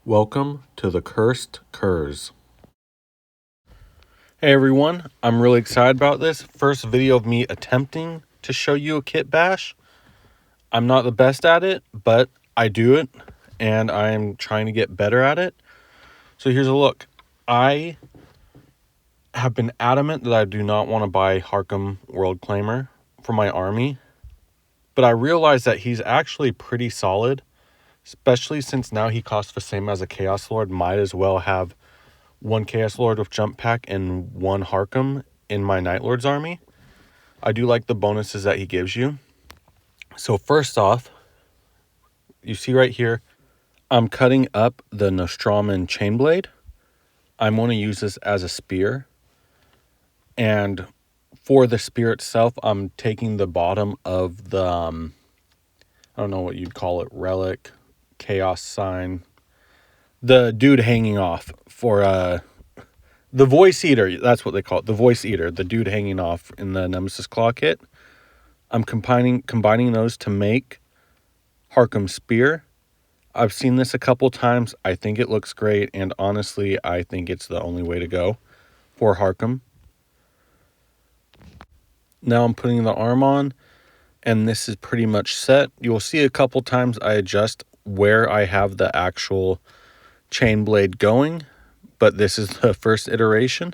Welcome to the Cursed Curs. Hey everyone, I'm really excited about this. First video of me attempting to show you a kit bash. I'm not the best at it, but I do it, and I am trying to get better at it. So here's a look. I have been adamant that I do not want to buy Haarken World Claimer for my army, but I realized that he's actually pretty solid, especially since now he costs the same as a Chaos Lord. Might as well have one Chaos Lord with jump pack and one Haarken in my Night Lord's army. I do like the bonuses that he gives you. So first off, you see right here, I'm cutting up the Nostraman Chainblade. I'm going to use this as a spear. And for the spear itself, I'm taking the bottom of the, I don't know what you'd call it, relic, chaos sign. The dude hanging off for the Voice Eater, that's what they call it, the Voice Eater, the dude hanging off in the Nemesis Claw kit. I'm combining those to make Haarken Spear. I've seen this a couple times. I think it looks great, and honestly, I think it's the only way to go for Haarken. Now I'm putting the arm on, and this is pretty much set. You'll see a couple times I adjust where I have the actual chain blade going, but this is the first iteration.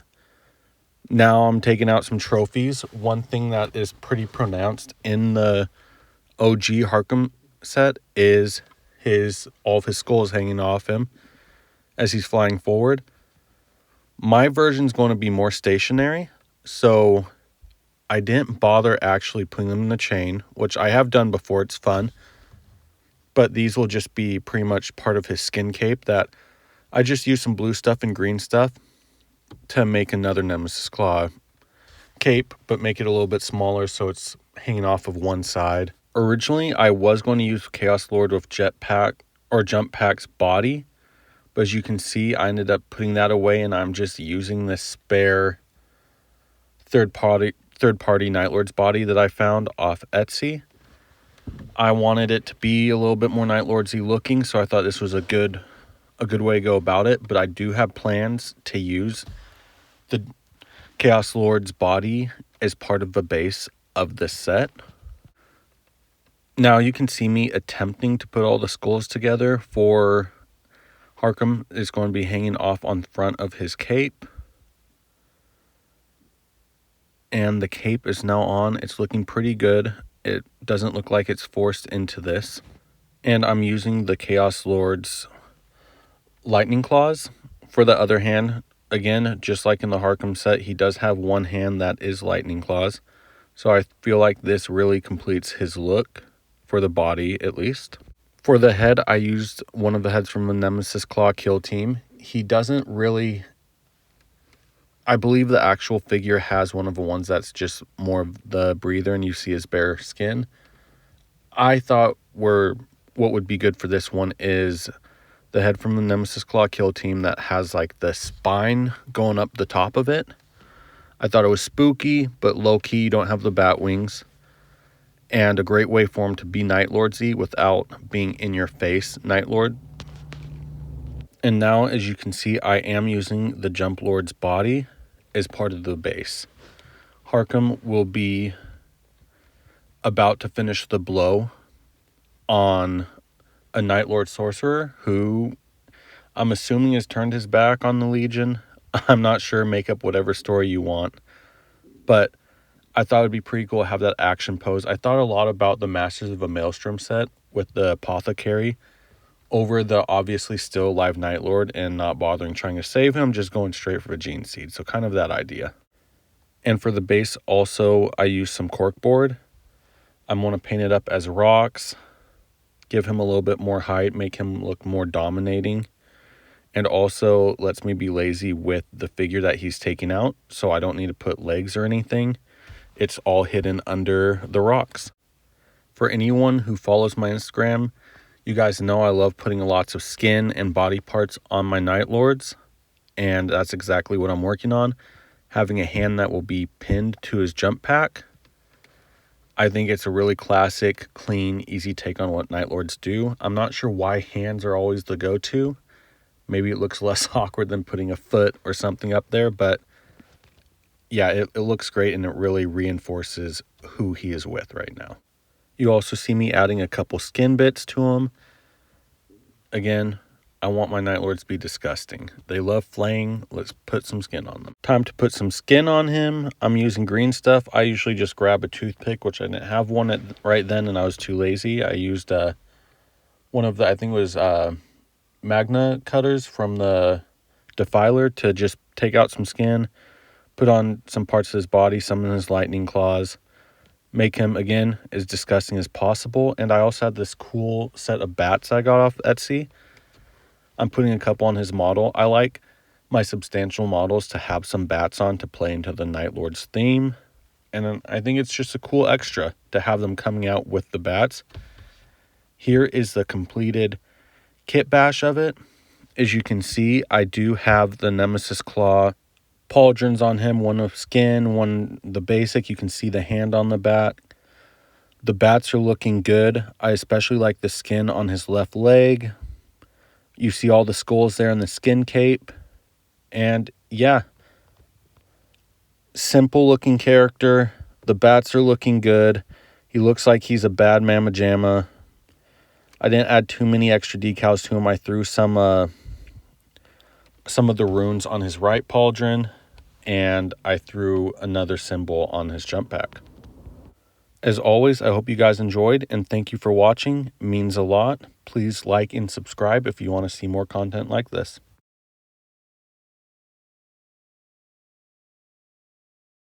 Now I'm taking out some trophies. One thing that is pretty pronounced in the OG Haarken set is all of his skulls hanging off him as he's flying forward. My version is going to be more stationary, so I didn't bother actually putting them in the chain, which I have done before. It's fun. But these will just be pretty much part of his skin cape that I just use some blue stuff and green stuff to make another Nemesis Claw cape, but make it a little bit smaller so it's hanging off of one side. Originally, I was going to use Chaos Lord with jetpack or jump pack's body, but as you can see, I ended up putting that away, and I'm just using this spare third party Night Lord's body that I found off Etsy. I wanted it to be a little bit more Night Lordsy looking, so I thought this was a good way to go about it. But I do have plans to use the Chaos Lord's body as part of the base of this set. Now you can see me attempting to put all the skulls together for Haarken. Is going to be hanging off on front of his cape. And the cape is now on. It's looking pretty good. It doesn't look like it's forced into this. And I'm using the Chaos Lord's lightning claws. For the other hand, again, just like in the Haarken set, he does have one hand that is lightning claws. So I feel like this really completes his look, for the body at least. For the head, I used one of the heads from the Nemesis Claw kill team. He doesn't really... I believe the actual figure has one of the ones that's just more of the breather, and you see his bare skin. I thought what would be good for this one is the head from the Nemesis Claw kill team that has like the spine going up the top of it. I thought it was spooky, but low-key, you don't have the bat wings. And a great way for him to be Night Lordsy without being in your face Night Lord. And now, as you can see, I am using the Jump Lord's body as part of the base. Haarken will be about to finish the blow on a Night Lord Sorcerer who I'm assuming has turned his back on the Legion. I'm not sure, make up whatever story you want. But I thought it'd be pretty cool to have that action pose. I thought a lot about the Masters of a Maelstrom set with the Apothecary over the obviously still alive Night Lord and not bothering trying to save him, just going straight for the Gene Seed. So kind of that idea. And for the base also, I used some corkboard. I'm going to paint it up as rocks, give him a little bit more height, make him look more dominating. And also lets me be lazy with the figure that he's taking out, so I don't need to put legs or anything. It's all hidden under the rocks. For anyone who follows my Instagram, you guys know I love putting lots of skin and body parts on my Night Lords, and that's exactly what I'm working on. Having a hand that will be pinned to his jump pack. I think it's a really classic, clean, easy take on what Night Lords do. I'm not sure why hands are always the go-to. Maybe it looks less awkward than putting a foot or something up there, but yeah, it looks great, and it really reinforces who he is with right now. You also see me adding a couple skin bits to him. Again, I want my Night Lords to be disgusting. They love flaying. Let's put some skin on them. Time to put some skin on him. I'm using green stuff. I usually just grab a toothpick, which I didn't have one right then, and I was too lazy. I used one of the, I think it was Magna cutters from the Defiler to just take out some skin, put on some parts of his body, some of his lightning claws, make him, again, as disgusting as possible. And I also had this cool set of bats I got off Etsy. I'm putting a couple on his model. I like my substantial models to have some bats on to play into the Night Lord's theme. And then I think it's just a cool extra to have them coming out with the bats. Here is the completed Kitbash of it. As you can see, I do have the Nemesis Claw pauldrons on him, one of skin, one the basic. You can see the hand on the bat. The bats are looking good. I especially like the skin on his left leg. You see all the skulls there in the skin cape. And yeah, simple looking character. The bats are looking good. He looks like he's a bad mamma jamma. I didn't add too many extra decals to him. I threw some of the runes on his right pauldron, and I threw another symbol on his jump pack. As always, I hope you guys enjoyed, and thank you for watching. It means a lot. Please like and subscribe if you want to see more content like this.